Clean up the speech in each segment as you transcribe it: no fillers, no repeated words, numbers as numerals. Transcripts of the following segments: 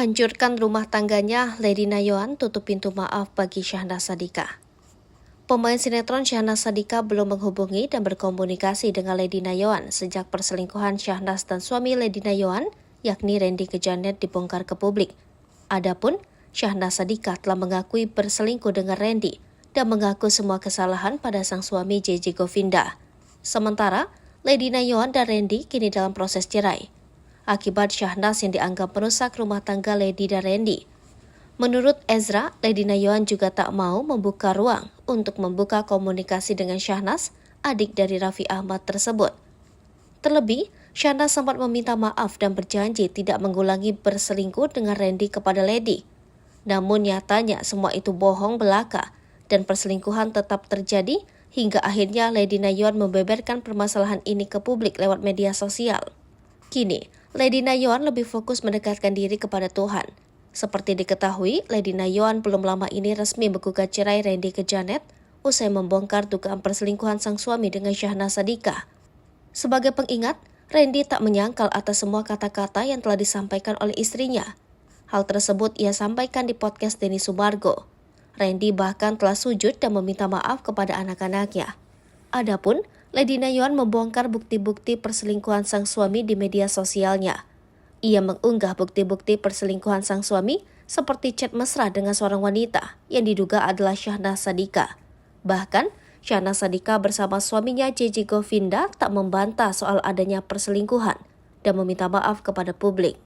Hancurkan rumah tangganya, Lady Nayoan tutup pintu maaf bagi Syahnaz Sadiqah. Pemain sinetron Syahnaz Sadiqah belum menghubungi dan berkomunikasi dengan Lady Nayoan sejak perselingkuhan Syahnaz dan suami Lady Nayoan, yakni Randy Kejanet, dibongkar ke publik. Adapun, Syahnaz Sadiqah telah mengakui berselingkuh dengan Randy dan mengaku semua kesalahan pada sang suami JJ Govinda. Sementara, Lady Nayoan dan Randy kini dalam proses cerai akibat Syahnaz yang dianggap merusak rumah tangga Lady dan Randy. Menurut Ezra, Lady Nayoan juga tak mau membuka ruang untuk membuka komunikasi dengan Syahnaz, adik dari Raffi Ahmad tersebut. Terlebih, Syahnaz sempat meminta maaf dan berjanji tidak mengulangi berselingkuh dengan Randy kepada Lady. Namun nyatanya semua itu bohong belaka dan perselingkuhan tetap terjadi hingga akhirnya Lady Nayoan membeberkan permasalahan ini ke publik lewat media sosial. Kini, Lady Nayoan lebih fokus mendekatkan diri kepada Tuhan. Seperti diketahui, Lady Nayoan belum lama ini resmi menggugat cerai Randy Kejanet usai membongkar dugaan perselingkuhan sang suami dengan Syahnaz Sadiqah. Sebagai pengingat, Randy tak menyangkal atas semua kata-kata yang telah disampaikan oleh istrinya. Hal tersebut ia sampaikan di podcast Denny Sumargo. Randy bahkan telah sujud dan meminta maaf kepada anak-anaknya. Adapun, Lady Nayoan membongkar bukti-bukti perselingkuhan sang suami di media sosialnya. Ia mengunggah bukti-bukti perselingkuhan sang suami seperti chat mesra dengan seorang wanita yang diduga adalah Syahnaz Sadiqah. Bahkan, Syahnaz Sadiqah bersama suaminya JJ Govinda tak membantah soal adanya perselingkuhan dan meminta maaf kepada publik.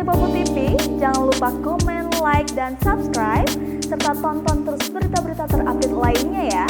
Sri Popo TV, jangan lupa komen, like, dan subscribe, serta tonton terus berita-berita terupdate lainnya ya.